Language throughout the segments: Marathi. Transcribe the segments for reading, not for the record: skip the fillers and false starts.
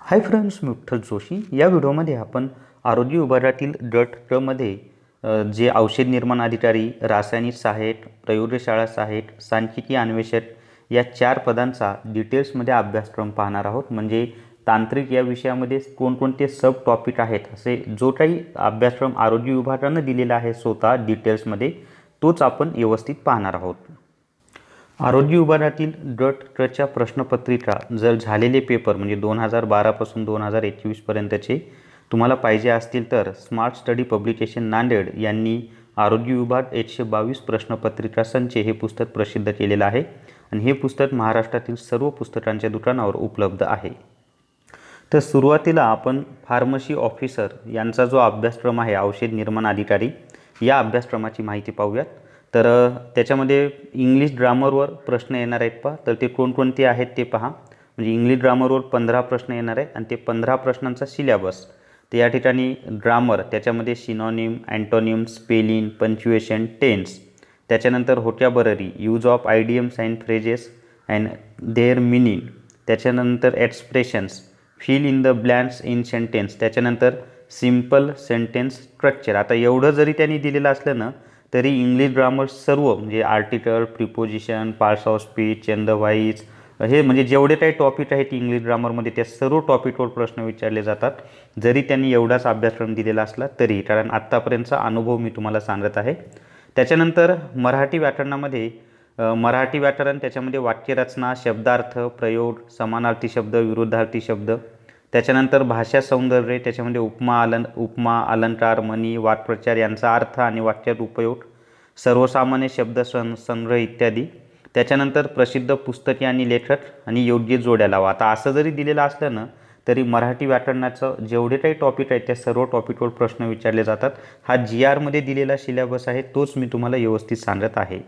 हाय फ्रेंड्स, मी विठ्ठल जोशी. या व्हिडिओमध्ये आपण आरोग्य विभागातील मध्ये जे औषध निर्माण अधिकारी, रासायनिक सहाय्यक, प्रयोगशाळा सहाय्यक, सांख्यिकी अन्वेषक या 4 पदांचा डिटेल्समध्ये अभ्यासक्रम पाहणार आहोत. म्हणजे तांत्रिक या विषयामध्ये कोणकोणते सब टॉपिक आहेत असे जो काही अभ्यासक्रम आरोग्य विभागानं दिलेला आहे स्वतः डिटेल्समध्ये, तोच आपण व्यवस्थित पाहणार आहोत. आरोग्य विभागातील च्या प्रश्नपत्रिका जर झालेले पेपर म्हणजे 2012 पासून 2021 पर्यंतचे तुम्हाला पाहिजे असतील तर स्मार्ट स्टडी पब्लिकेशन नांदेड यांनी आरोग्य विभाग 122 प्रश्नपत्रिका संच हे पुस्तक प्रसिद्ध केलेलं आहे आणि हे पुस्तक महाराष्ट्रातील सर्व पुस्तकांच्या दुकानावर उपलब्ध आहे. तर सुरुवातीला आपण फार्मसी ऑफिसर यांचा जो अभ्यासक्रम आहे औषध निर्माण अधिकारी या अभ्यासक्रमाची माहिती पाहूयात. तर त्याच्यामध्ये इंग्लिश ग्रामरवर प्रश्न येणार आहेत पहा. तर ते कोणकोणते आहेत ते पहा. म्हणजे इंग्लिश ग्रामरवर 15 प्रश्न येणार आहेत आणि ते 15 प्रश्नांचा सिलेबस. तर या ठिकाणी ग्रामर, त्याच्यामध्ये synonym, antonym, spelling, punctuation, tense, त्याच्यानंतर vocabulary, use of idioms and phrases and their meaning, त्याच्यानंतर expressions, fill in the blanks in sentence, त्याच्यानंतर सिम्पल सेंटेन्स स्ट्रक्चर. आता एवढं जरी त्यांनी दिलेलं असलं ना तरी इंग्लिश ग्रामर सर्व म्हणजे article, preposition, parts of speech, चंद व्हाईज हे म्हणजे जेवढे काही टॉपिक आहेत इंग्लिश ग्रामरमध्ये त्या सर्व टॉपिकवर प्रश्न विचारले जातात जरी त्यांनी एवढाच अभ्यासक्रम दिलेला असला तरी, कारण आत्तापर्यंतचा अनुभव मी तुम्हाला सांगत आहे. त्याच्यानंतर मराठी व्याकरणामध्ये मराठी व्याकरण, त्याच्यामध्ये वाक्यरचना, शब्दार्थ, प्रयोग, समानार्थी शब्द, विरुद्धार्थी शब्द, त्याच्यानंतर भाषा सौंदर्य, त्याच्यामध्ये उपमा, अलंकार, म्हणी, वाक्प्रचार यांचा अर्थ आणि वाक्यात उपयोग, सर्वसामान्य शब्द संग्रह इत्यादी. त्याच्यानंतर प्रसिद्ध पुस्तके आणि लेखक आणि योग्य जोड्या लावा. आता असं जरी दिलेलं असलं ना तरी मराठी व्याकरणाचं जेवढे काही टॉपिक आहेत त्या सर्व टॉपिकवर प्रश्न विचारले जातात. हा GRमध्ये दिलेला सिलेबस आहे, तोच मी तुम्हाला व्यवस्थित सांगत आहे.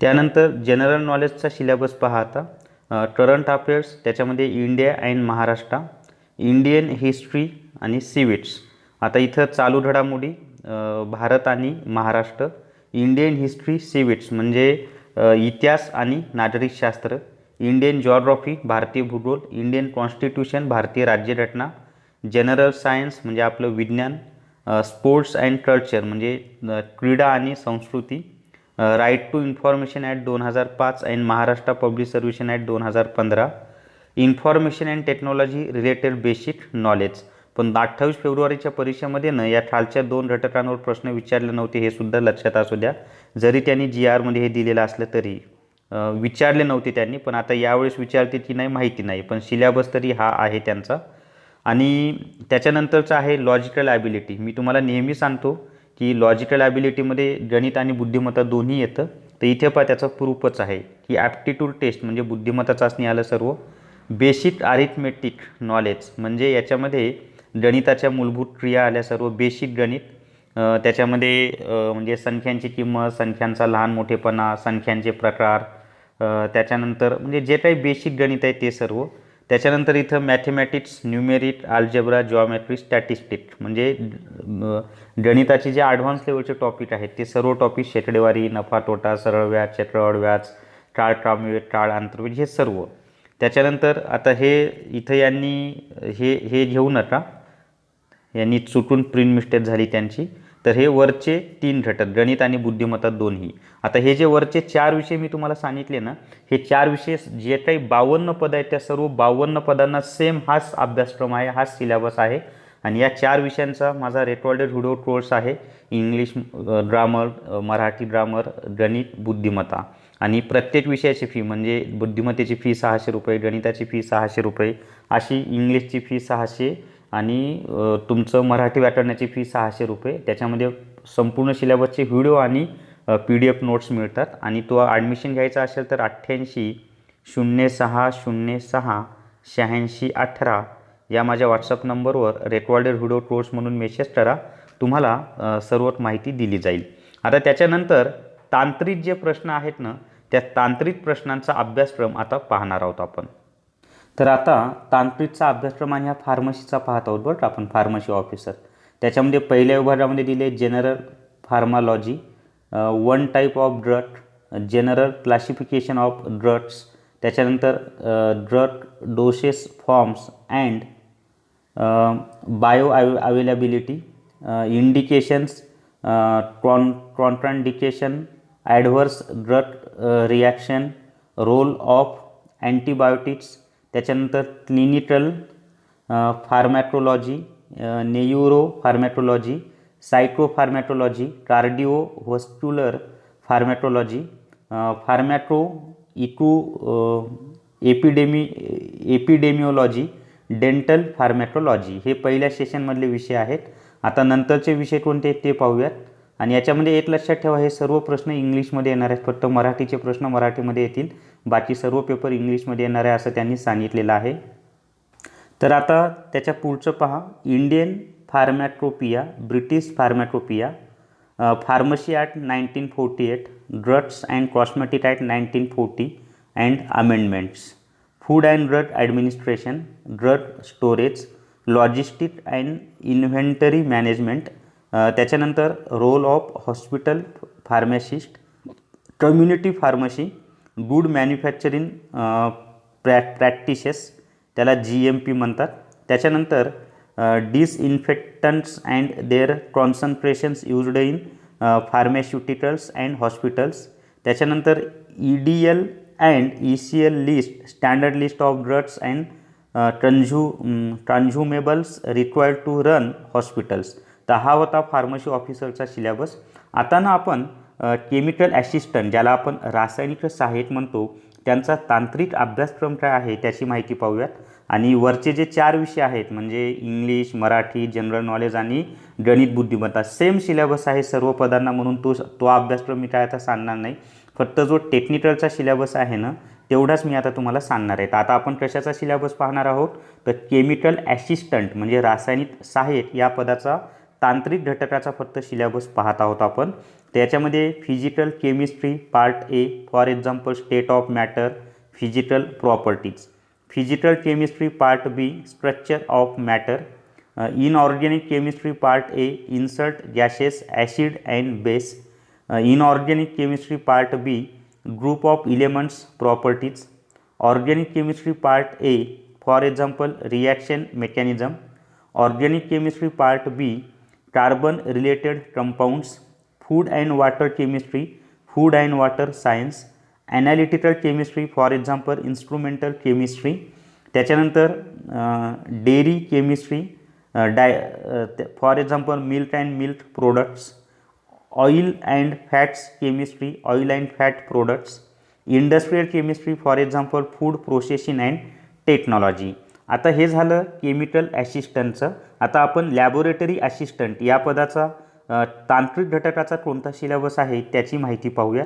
त्यानंतर जनरल नॉलेजचा सिलेबस पहा. आता करंट अफेअर्स, त्याच्यामध्ये India and Maharashtra, Indian history आणि सिविक्स. आता इथं चालू घडामोडी भारत आणि महाराष्ट्र, इंडियन हिस्ट्री सिविक्स म्हणजे इतिहास आणि नागरिकशास्त्र, इंडियन जिओग्राफी भारतीय भूगोल, इंडियन कॉन्स्टिट्यूशन भारतीय राज्यघटना, जनरल सायन्स म्हणजे आपलं विज्ञान, स्पोर्ट्स अँड कल्चर म्हणजे क्रीडा आणि संस्कृती, right to information act 2005 and Maharashtra public service act 2015, information and technology related basic knowledge. पण 28 फेब्रुवारीच्या परीक्षेमध्ये ना या खालच्या 2 घटकांवर प्रश्न विचारले नव्हते, हे सुद्धा लक्षात असू द्या. जरी त्यांनी GRमध्ये हे दिलेलं असलं तरी विचारले नव्हते त्यांनी, पण आता यावेळेस विचारते की नाही माहिती नाही, पण सिलेबस तरी हा आहे त्यांचा. आणि त्याच्यानंतरचं आहे लॉजिकल ॲबिलिटी. मी तुम्हाला नेहमी सांगतो की लॉजिकल ॲबिलिटीमध्ये गणित आणि बुद्धिमत्ता दोन्ही येतं. तर इथे पहा त्याचा प्रूफच आहे की ॲप्टिट्यूड टेस्ट म्हणजे बुद्धिमत्ता चाचणी आलं सर्व. बेसिक अरिथमेटिक नॉलेज म्हणजे याच्यामध्ये गणिताच्या मूलभूत क्रिया आल्या सर्व. बेसिक गणित, त्याच्यामध्ये म्हणजे संख्यांची किंमत, संख्यांचा लहान मोठेपणा, संख्यांचे प्रकार, त्याच्यानंतर म्हणजे जे काही बेसिक गणित आहे ते सर्व. त्याच्यानंतर इथं mathematics, numeric, algebra, geometry, statistic म्हणजे गणिताचे जे ॲडव्हान्स लेवलचे टॉपिक आहेत ते सर्व टॉपिक, शेकडेवारी, नफा तोटा, सरळ व्याज, चक्रवाढ व्याज, टाळ कामवेद, टाळ आंतरवेद, हे सर्व. त्याच्यानंतर आता हे इथं यांनी हे घेऊ नका, यांनी चुकून प्रिंट मिस्टेक झाली त्यांची. तर हे वरचे 3 घटक गणित आणि बुद्धिमत्ता दोन्ही. आता हे जे वरचे 4 विषय मी तुम्हाला सांगितले ना, हे 4 विषय जे काही 52 पद आहेत त्या सर्व 52 पदांना सेम हाच अभ्यासक्रम आहे, हाच सिलेबस आहे. आणि या 4 विषयांचा माझा रेकॉर्डेड व्हिडिओ कोर्स आहे. इंग्लिश ग्रामर, मराठी ग्रामर, गणित, बुद्धिमत्ता. आणि प्रत्येक विषयाची फी म्हणजे बुद्धिमत्तेची फी 600 रुपये, गणिताची फी 600 रुपये, अशी इंग्लिशची फी 600 आणि तुमचं मराठी व्याकरणाची फी 600 रुपये. त्याच्यामध्ये संपूर्ण सिलेबसचे व्हिडिओ आणि PDF नोट्स मिळतात. आणि तो ॲडमिशन घ्यायचा असेल तर 88 06 06 86 18 या माझ्या व्हॉट्सअप नंबरवर रेकॉर्डेड व्हिडिओ कोर्स म्हणून मेसेज करा, तुम्हाला सर्व माहिती दिली जाईल. आता त्याच्यानंतर तांत्रिक जे प्रश्न आहेत ना त्या तांत्रिक प्रश्नांचा अभ्यासक्रम आता पाहणार आहोत आपण. तर आता तांत्रिकचा अभ्यासक्रम आणि ह्या फार्मसीचा पाहत आहोत बरं आपण. फार्मसी ऑफिसर त्याच्यामध्ये पहिल्या विभागामध्ये दिले general pharmacology, 1 type of drug, general classification of drugs, त्याच्यानंतर drug doses forms and bio availability, indications, contraindication, adverse drug reaction, role of antibiotics, त्याच्यानंतर clinical pharmacology, neuro pharmacology, cytopharmacology, cardiovascular pharmacology, pharmaco eco epidemiology, dental pharmacology. हे पहिल्या सेशनमधले विषय आहेत. आता नंतरचे विषय कोणते आहेत ते पाहूयात. आणि याच्यामध्ये एक लक्षात ठेवा, हे सर्व प्रश्न इंग्लिशमध्ये येणार आहेत. फक्त मराठीचे प्रश्न मराठीमध्ये येतील, बाकी सर्व पेपर इंग्लिशमध्ये येणार आहे असं त्यांनी सांगितलेलं आहे. तर आता त्याच्या पुढचं पहा, Indian pharmacopoeia, British pharmacopoeia, pharmacy act 1948, drugs and cosmetic act 1940 and amendments, food and drug administration, drug storage, logistic and inventory management, त्याच्यानंतर role of hospital pharmacist, community pharmacy, good manufacturing practices, त्याला GMP म्हणतात. त्याच्यानंतर disinfectants and their concentrations used in pharmaceuticals and hospitals, त्याच्यानंतर EDL and ECL list, standard list of drugs and consumables required to run hospitals. तर हा होता फार्मसी ऑफिसरचा सिलेबस. आता ना आपण केमिकल ॲसिस्टंट, ज्याला आपण रासायनिक सहाय्यक म्हणतो, त्यांचा तांत्रिक अभ्यासक्रम काय आहे त्याची माहिती पाहूयात. आणि वरचे जे 4 विषय आहेत म्हणजे इंग्लिश, मराठी, जनरल नॉलेज आणि गणित बुद्धिमत्ता, सेम सिलेबस आहे सर्व पदांना, म्हणून तो अभ्यासक्रम मी काय आता सांगणार नाही. फक्त जो टेक्निकलचा सिलेबस आहे ना तेवढाच मी आता तुम्हाला सांगणार आहे. तर आता आपण कशाचा सिलेबस पाहणार आहोत, तर केमिकल ॲसिस्टंट म्हणजे रासायनिक सहाय्यक या पदाचा तांत्रिक घटकाचा फक्त सिलेबस पाहत आहोत आपण. त्याच्यामध्ये physical chemistry part A, for example state of matter, physical properties, physical chemistry part B, structure of matter, inorganic chemistry part A, insert gases, acid and base, inorganic chemistry part B, group of elements properties, organic chemistry part A, for example reaction mechanism, organic chemistry part B, carbon related compounds, food and water chemistry, food and water science, analytical chemistry, for example instrumental chemistry, त्याच्यानंतर dairy chemistry, for example milk and milk products, oil and fats chemistry, oil and fat products, industrial chemistry, for example food processing and technology. आता हे झालं केमिकल ॲसिस्टंटचं. आता आपण लॅबोरेटरी असिस्टंट या पदाचा तांत्रिक घटकाचा कोणता सिलेबस आहे त्याची माहिती पाहूया.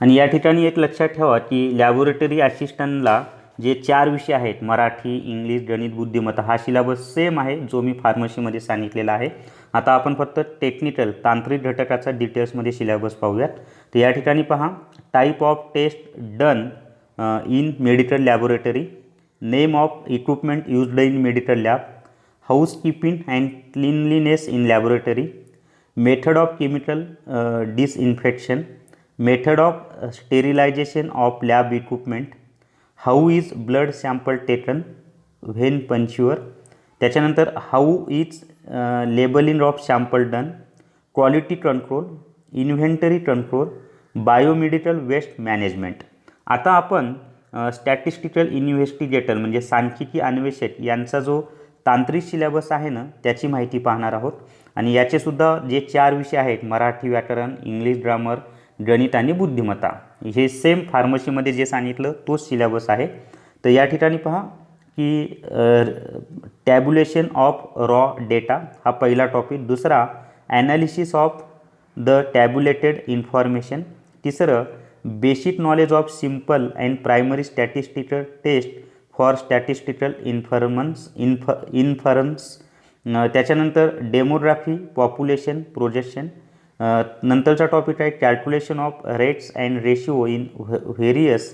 आणि या ठिकाणी एक लक्षात ठेवा की लॅबोरेटरी असिस्टंटला जे 4 विषय आहेत मराठी, इंग्लिश, गणित, बुद्धिमत्ता, हा सिलेबस सेम आहे जो मी फार्मसीमध्ये सांगितलेला आहे. आता आपण फक्त टेक्निकल तांत्रिक घटकाचा डिटेल्समध्ये सिलेबस पाहूयात. तर या ठिकाणी पहा, type of test done in medical laboratory, name of equipment used in medical lab, housekeeping and cleanliness in laboratory, method of chemical disinfection, method of sterilization of lab equipment, how is blood sample taken when puncture, त्याच्यानंतर how is labeling of sample done, quality control, inventory control, biomedical waste management. आता आपण स्टॅटिस्टिकल इन्व्हेस्टिगेटर म्हणजे सांख्यिकी अन्वेषक यांचा जो तांत्रिक सिलेबस आहे ना त्याची माहिती पाहणार आहोत. आणि याचेसुद्धा जे 4 विषय आहेत मराठी, व्याकरण, इंग्लिश ग्रामर, गणित आणि बुद्धिमत्ता, हे सेम फार्मसीमध्ये जे सांगितलं तोच सिलेबस आहे. तर या ठिकाणी पहा की टॅब्युलेशन ऑफ रॉ डेटा हा पहिला टॉपिक, दुसरा analysis of the tabulated information, तिसरं basic knowledge of simple and primary statistical test for statistical inference, त्याच्यानंतर डेमोग्राफी, पॉप्युलेशन प्रोजेक्शन, नंतरचा टॉपिक आहे calculation of rates and ratio in various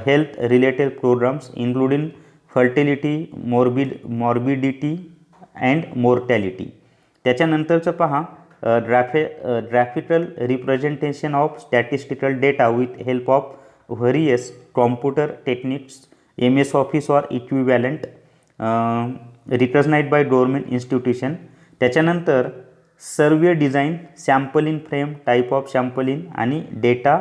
health related programs including fertility, morbidity and mortality. त्याच्यानंतरचं पहा graphical representation of statistical data with help of various computer techniques MS office or equivalent recognised by government institution. त्याच्यानंतर survey design, sample in frame, type of sample in आणि डेटा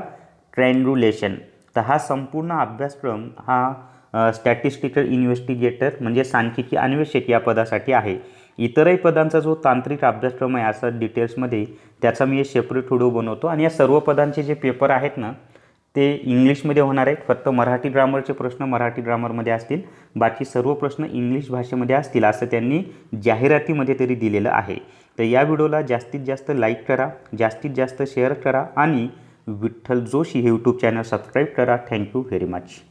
ट्रँग्युलेशन. तर हा संपूर्ण अभ्यासक्रम हा स्टॅटिस्टिकल इन्व्हेस्टिगेटर म्हणजे सांख्यिकी अन्वेषक या पदासाठी आहे. इतरही पदांचा जो तांत्रिक अभ्यासक्रम आहे असा डिटेल्समध्ये त्याचा मी एक सेपरेट व्हिडिओ बनवतो. आणि या सर्व पदांचे जे पेपर आहेत ना ते इंग्लिशमध्ये होणार आहेत. फक्त मराठी ग्रामरचे प्रश्न मराठी ग्रामरमध्ये असतील, बाकी सर्व प्रश्न इंग्लिश भाषेमध्ये असतील असं त्यांनी जाहिरातीमध्ये तरी दिलेलं आहे. तर या व्हिडिओला जास्तीत जास्त लाईक करा, जास्तीत जास्त शेअर करा आणि विठ्ठल जोशी हे यूट्यूब चॅनल सबस्क्राईब करा. Thank you very much.